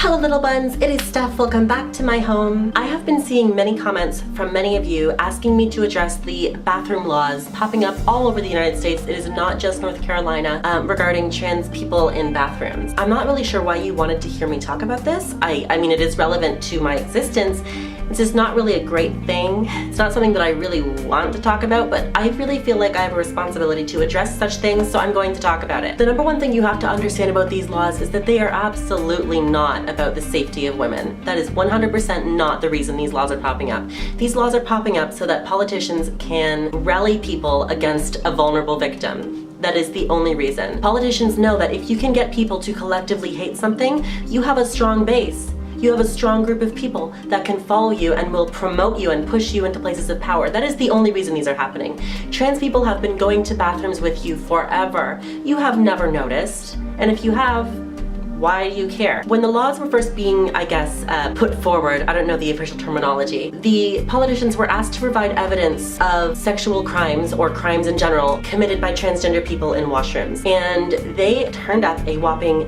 Hello little buns, it is Steph. Welcome back to my home. I have been seeing many comments from many of you asking me to address the bathroom laws popping up all over the United States. It is not just North Carolina regarding trans people in bathrooms. I'm not really sure why you wanted to hear me talk about this. I mean, it is relevant to my existence. It's just not really a great thing. It's not something that I really want to talk about, but I really feel like I have a responsibility to address such things, so I'm going to talk about it. The number one thing you have to understand about these laws is that they are absolutely not about the safety of women. That is 100% not the reason these laws are popping up. These laws are popping up so that politicians can rally people against a vulnerable victim. That is the only reason. Politicians know that if you can get people to collectively hate something, you have a strong base. You have a strong group of people that can follow you and will promote you and push you into places of power. That is the only reason these are happening. Trans people have been going to bathrooms with you forever. You have never noticed, and if you have, why do you care? When the laws were first being, I guess, put forward, I don't know the official terminology, the politicians were asked to provide evidence of sexual crimes or crimes in general committed by transgender people in washrooms. And they turned up a whopping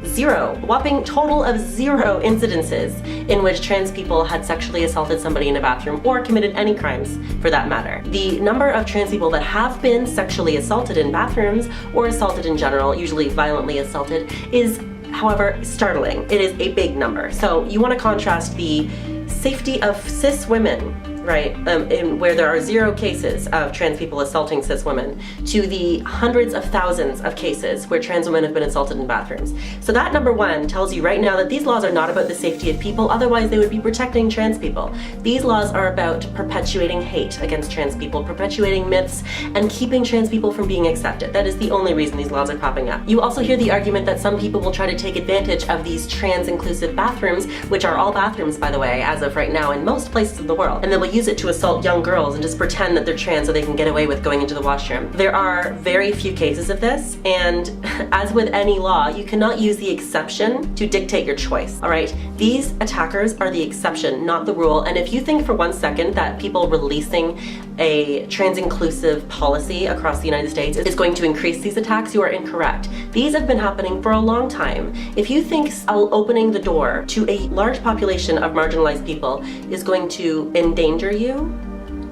total of zero incidences in which trans people had sexually assaulted somebody in a bathroom or committed any crimes for that matter. The number of trans people that have been sexually assaulted in bathrooms or assaulted in general, usually violently assaulted, is however startling. It is a big number. So you want to contrast the safety of cis women, right, in where there are zero cases of trans people assaulting cis women, to the hundreds of thousands of cases where trans women have been assaulted in bathrooms. So that number one tells you right now that these laws are not about the safety of people, otherwise they would be protecting trans people. These laws are about perpetuating hate against trans people, perpetuating myths, and keeping trans people from being accepted. That is the only reason these laws are popping up. You also hear the argument that some people will try to take advantage of these trans-inclusive bathrooms, which are all bathrooms, by the way, as of right now in most places of the world, and they will use it to assault young girls and just pretend that they're trans so they can get away with going into the washroom. There are very few cases of this, and as with any law, you cannot use the exception to dictate your choice, all right? These attackers are the exception, not the rule, and if you think for 1 second that people releasing a trans-inclusive policy across the United States is going to increase these attacks, you are incorrect. These have been happening for a long time. If you think opening the door to a large population of marginalized people is going to endanger you,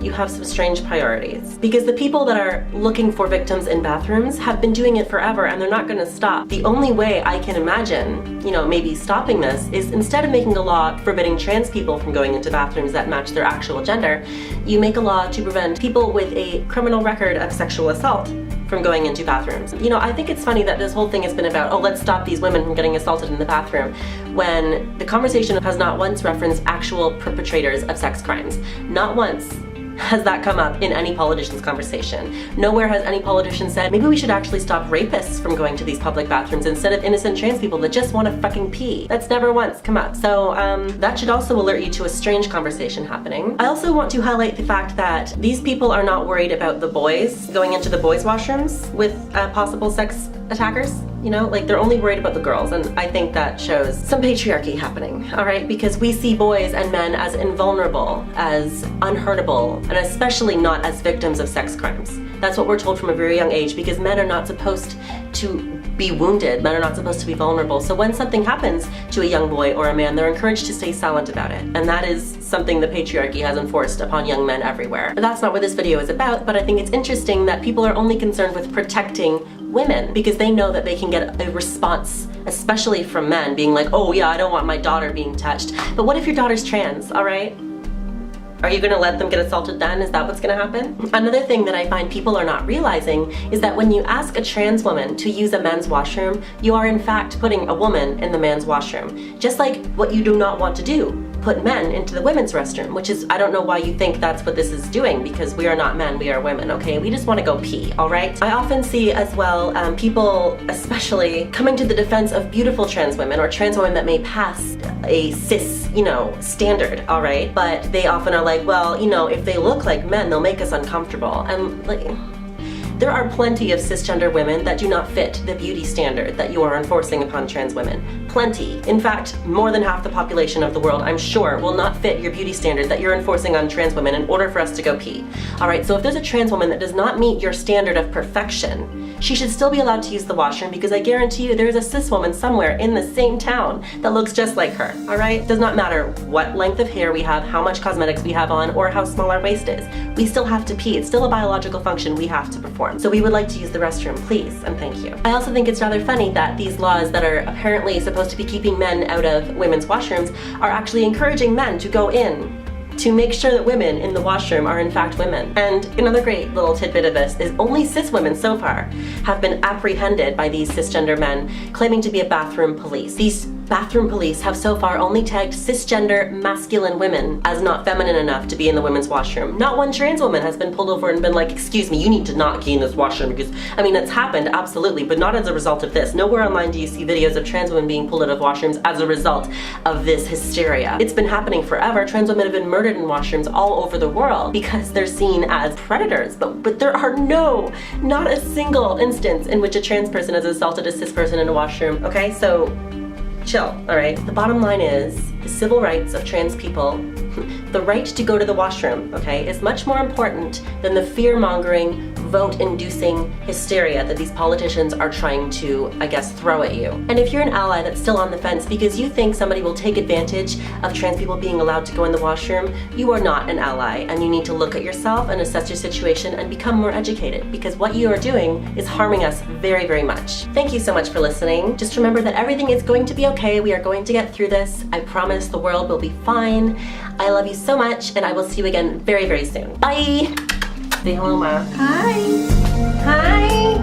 you have some strange priorities. Because the people that are looking for victims in bathrooms have been doing it forever and they're not gonna stop. The only way I can imagine, maybe stopping this is instead of making a law forbidding trans people from going into bathrooms that match their actual gender, you make a law to prevent people with a criminal record of sexual assault from going into bathrooms. I think it's funny that this whole thing has been about, oh, let's stop these women from getting assaulted in the bathroom, when the conversation has not once referenced actual perpetrators of sex crimes. Not once has that come up in any politician's conversation. Nowhere has any politician said, maybe we should actually stop rapists from going to these public bathrooms instead of innocent trans people that just want to fucking pee. That's never once come up. So that should also alert you to a strange conversation happening. I also want to highlight the fact that these people are not worried about the boys going into the boys' washrooms with possible sex attackers. They're only worried about the girls, and I think that shows some patriarchy happening, all right? Because we see boys and men as invulnerable, as unhurtable, and especially not as victims of sex crimes. That's what we're told from a very young age, because men are not supposed to be wounded, men are not supposed to be vulnerable. So when something happens to a young boy or a man, they're encouraged to stay silent about it. And that is something the patriarchy has enforced upon young men everywhere. But that's not what this video is about, but I think it's interesting that people are only concerned with protecting women because they know that they can get a response, especially from men, being like, oh yeah, I don't want my daughter being touched. But what if your daughter's trans, all right? Are you gonna let them get assaulted then? Is that what's gonna happen? Another thing that I find people are not realizing is that when you ask a trans woman to use a men's washroom, you are in fact putting a woman in the man's washroom. Just like what you do not want to do, put men into the women's restroom, which is, I don't know why you think that's what this is doing, because we are not men, we are women, okay? We just wanna go pee, all right? I often see as well people, especially, coming to the defense of beautiful trans women or trans women that may pass a cis, standard, all right? But they often are like, well, if they look like men, they'll make us uncomfortable. And like, there are plenty of cisgender women that do not fit the beauty standard that you are enforcing upon trans women. plenty. In fact, more than half the population of the world, I'm sure, will not fit your beauty standard that you're enforcing on trans women in order for us to go pee. Alright, so if there's a trans woman that does not meet your standard of perfection, she should still be allowed to use the washroom, because I guarantee you there's a cis woman somewhere in the same town that looks just like her, alright? Does not matter what length of hair we have, how much cosmetics we have on, or how small our waist is. We still have to pee. It's still a biological function we have to perform. So we would like to use the restroom, please, and thank you. I also think it's rather funny that these laws that are apparently supposed to be keeping men out of women's washrooms are actually encouraging men to go in to make sure that women in the washroom are in fact women. And another great little tidbit of this is only cis women so far have been apprehended by these cisgender men claiming to be a bathroom police. These bathroom police have so far only tagged cisgender masculine women as not feminine enough to be in the women's washroom. Not one trans woman has been pulled over and been like, excuse me, you need to not be in this washroom, because, I mean, it's happened, absolutely, but not as a result of this. Nowhere online do you see videos of trans women being pulled out of washrooms as a result of this hysteria. It's been happening forever. Trans women have been murdered in washrooms all over the world because they're seen as predators, but there are not a single instance in which a trans person has assaulted a cis person in a washroom, okay? So chill, alright? The bottom line is the civil rights of trans people, the right to go to the washroom, okay, is much more important than the fear-mongering, vote-inducing hysteria that these politicians are trying to, I guess, throw at you. And if you're an ally that's still on the fence because you think somebody will take advantage of trans people being allowed to go in the washroom, you are not an ally, and you need to look at yourself and assess your situation and become more educated, because what you are doing is harming us very, very much. Thank you so much for listening. Just remember that everything is going to be okay. We are going to get through this. I promise the world will be fine. I love you so much, and I will see you again very, very soon. Bye! Say hello, Ma. Hi. Hi!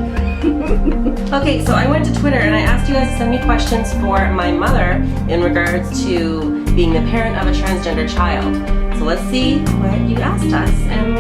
Okay, so I went to Twitter and I asked you guys to send me questions for my mother in regards to being the parent of a transgender child. So let's see what you asked us, and